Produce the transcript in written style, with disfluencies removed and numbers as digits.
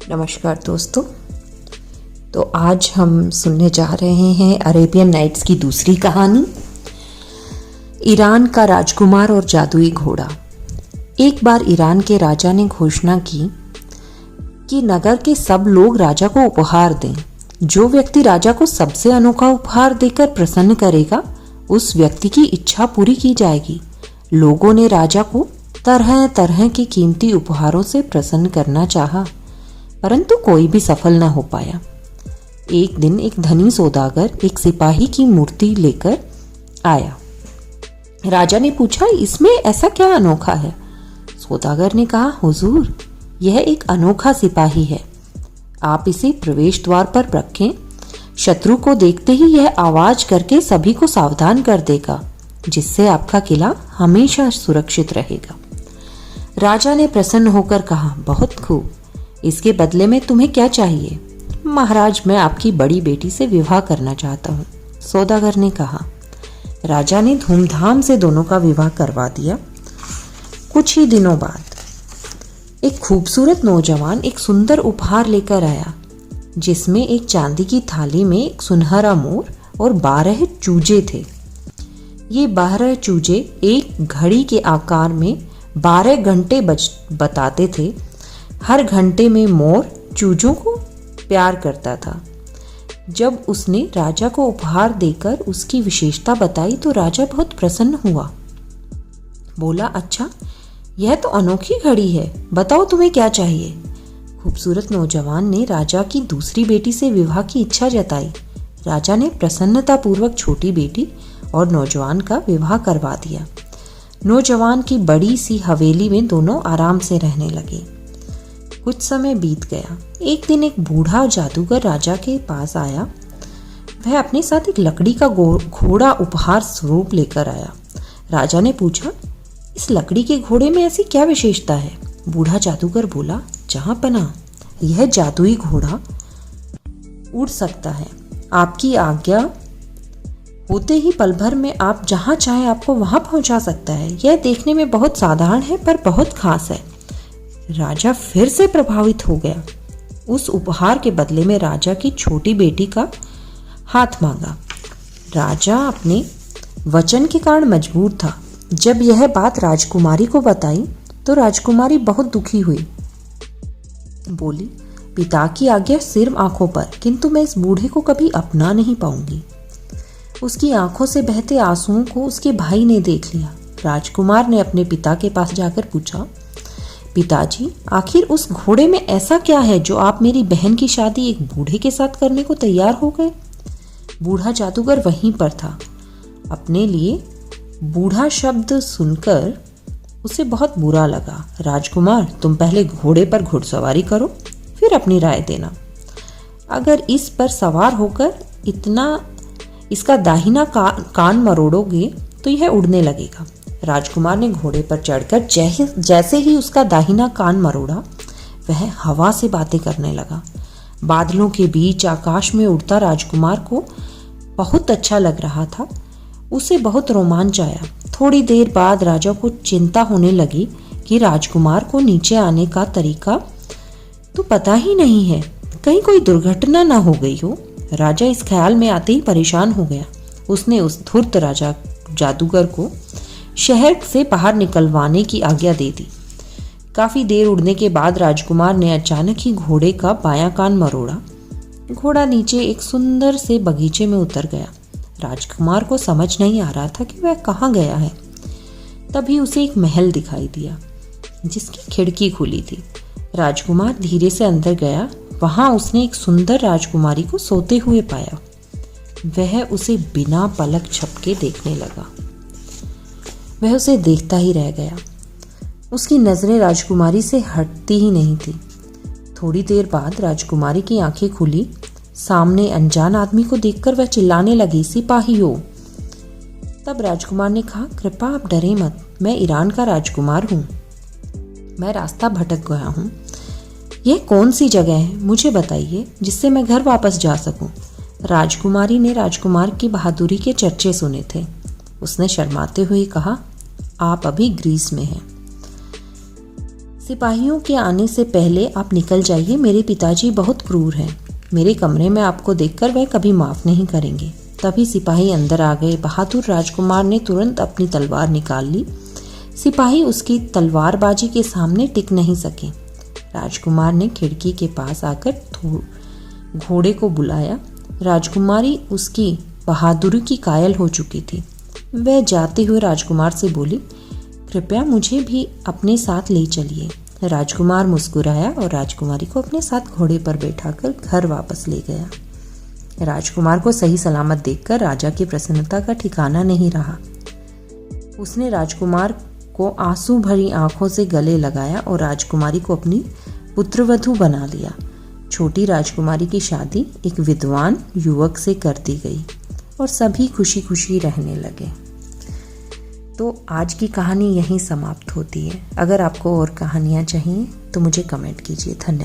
नमस्कार दोस्तों। तो आज हम सुनने जा रहे हैं अरेबियन नाइट्स की दूसरी कहानी, ईरान का राजकुमार और जादुई घोड़ा। एक बार ईरान के राजा ने घोषणा की कि नगर के सब लोग राजा को उपहार दें। जो व्यक्ति राजा को सबसे अनोखा उपहार देकर प्रसन्न करेगा, उस व्यक्ति की इच्छा पूरी की जाएगी। लोगों ने राजा को तरह तरह के कीमती उपहारों से प्रसन्न करना चाहा, परंतु कोई भी सफल न हो पाया। एक दिन एक धनी सौदागर एक सिपाही की मूर्ति लेकर आया। राजा ने पूछा, इसमें ऐसा क्या अनोखा है? सौदागर ने कहा, हुजूर, यह एक अनोखा सिपाही है। आप इसे प्रवेश द्वार पर रखें। शत्रु को देखते ही यह आवाज करके सभी को सावधान कर देगा, जिससे आपका किला हमेशा सुरक्षित रहेगा। राजा ने प्रसन्न होकर कहा, बहुत खूब। इसके बदले में तुम्हें क्या चाहिए? महाराज, मैं आपकी बड़ी बेटी से विवाह करना चाहता हूँ, सौदागर ने कहा। राजा ने धूमधाम से दोनों का विवाह करवा दिया। कुछ ही दिनों बाद एक खूबसूरत नौजवान एक सुंदर उपहार लेकर आया, जिसमें एक चांदी की थाली में एक सुनहरा मोर और 12 चूजे थे। ये 12 चूजे एक घड़ी के आकार में 12 घंटे बताते थे। हर घंटे में मोर चूजों को प्यार करता था। जब उसने राजा को उपहार देकर उसकी विशेषता बताई तो राजा बहुत प्रसन्न हुआ। बोला, अच्छा, यह तो अनोखी घड़ी है, बताओ तुम्हें क्या चाहिए? खूबसूरत नौजवान ने राजा की दूसरी बेटी से विवाह की इच्छा जताई। राजा ने प्रसन्नतापूर्वक छोटी बेटी और नौजवान का विवाह करवा दिया। नौजवान की बड़ी सी हवेली में दोनों आराम से रहने लगे। कुछ समय बीत गया। एक दिन एक बूढ़ा जादूगर राजा के पास आया। वह अपने साथ एक लकड़ी का घोड़ा उपहार स्वरूप लेकर आया। राजा ने पूछा, इस लकड़ी के घोड़े में ऐसी क्या विशेषता है? बूढ़ा जादूगर बोला, जहांपनाह, यह जादुई घोड़ा उड़ सकता है। आपकी आज्ञा होते ही पल भर में आप जहां चाहे आपको वहां पहुंचा सकता है। यह देखने में बहुत साधारण है पर बहुत खास है। राजा फिर से प्रभावित हो गया। उस उपहार के बदले में राजा की छोटी बेटी का हाथ मांगा। राजा अपने वचन के कारण मजबूर था। जब यह बात राजकुमारी को बताई तो राजकुमारी बहुत दुखी हुई। बोली, पिता की आज्ञा सिर्फ आंखों पर, किंतु मैं इस बूढ़े को कभी अपना नहीं पाऊंगी। उसकी आंखों से बहते आंसुओं को उसके भाई ने देख लिया। राजकुमार ने अपने पिता के पास जाकर पूछा, पिताजी, आखिर उस घोड़े में ऐसा क्या है जो आप मेरी बहन की शादी एक बूढ़े के साथ करने को तैयार हो गए? बूढ़ा जादूगर वहीं पर था। अपने लिए बूढ़ा शब्द सुनकर उसे बहुत बुरा लगा। राजकुमार, तुम पहले घोड़े पर घुड़सवारी करो, फिर अपनी राय देना। अगर इस पर सवार होकर इसका दाहिना कान मरोड़ोगे तो यह उड़ने लगेगा। राजकुमार ने घोड़े पर चढ़कर जैसे ही उसका दाहिना कान मरोड़ा, वह हवा से बातें करने लगा। बादलों के बीच आकाश में उड़ता राजकुमार को बहुत अच्छा लग रहा था। उसे बहुत रोमांच आया। थोड़ी देर बाद राजा को चिंता होने लगी कि राजकुमार को नीचे आने का तरीका तो पता ही नहीं है, कहीं कोई दुर्घटना ना हो गई हो। राजा इस ख्याल में आते ही परेशान हो गया। उसने उस धूर्त राजा जादूगर को शहर से बाहर निकलवाने की आज्ञा दे दी। काफी देर उड़ने के बाद राजकुमार ने अचानक ही घोड़े का बायां कान मरोड़ा। घोड़ा नीचे एक सुंदर से बगीचे में उतर गया। राजकुमार को समझ नहीं आ रहा था कि वह कहाँ गया है। तभी उसे एक महल दिखाई दिया, जिसकी खिड़की खुली थी। राजकुमार धीरे से अंदर गया। वहां उसने एक सुंदर राजकुमारी को सोते हुए पाया। वह उसे बिना पलक झपके देखने लगा। वह उसे देखता ही रह गया। उसकी नजरें राजकुमारी से हटती ही नहीं थी। थोड़ी देर बाद राजकुमारी की आंखें खुली। सामने अनजान आदमी को देखकर वह चिल्लाने लगी, सिपाही हो। तब राजकुमार ने कहा, कृपा आप डरे मत, मैं ईरान का राजकुमार हूँ। मैं रास्ता भटक गया हूँ। यह कौन सी जगह है, मुझे बताइए, जिससे मैं घर वापस जा सकूं। राजकुमारी ने राजकुमार की बहादुरी के चर्चे सुने थे। उसने शर्माते हुए कहा, आप अभी ग्रीस में हैं। सिपाहियों के आने से पहले आप निकल जाइए, मेरे पिताजी बहुत क्रूर हैं। मेरे कमरे में आपको देखकर वह कभी माफ़ नहीं करेंगे। तभी सिपाही अंदर आ गए। बहादुर राजकुमार ने तुरंत अपनी तलवार निकाल ली। सिपाही उसकी तलवारबाजी के सामने टिक नहीं सके। राजकुमार ने खिड़की के पास आकर घोड़े को बुलाया। राजकुमारी उसकी बहादुरी की कायल हो चुकी थी। वह जाते हुए राजकुमार से बोली, कृपया मुझे भी अपने साथ ले चलिए। राजकुमार मुस्कुराया और राजकुमारी को अपने साथ घोड़े पर बैठाकर घर वापस ले गया। राजकुमार को सही सलामत देखकर राजा की प्रसन्नता का ठिकाना नहीं रहा। उसने राजकुमार को आंसू भरी आंखों से गले लगाया और राजकुमारी को अपनी पुत्रवधू बना लिया। छोटी राजकुमारी की शादी एक विद्वान युवक से कर दी गई और सभी खुशी खुशी रहने लगे। तो आज की कहानी यहीं समाप्त होती है। अगर आपको और कहानियाँ चाहिए तो मुझे कमेंट कीजिए। धन्यवाद।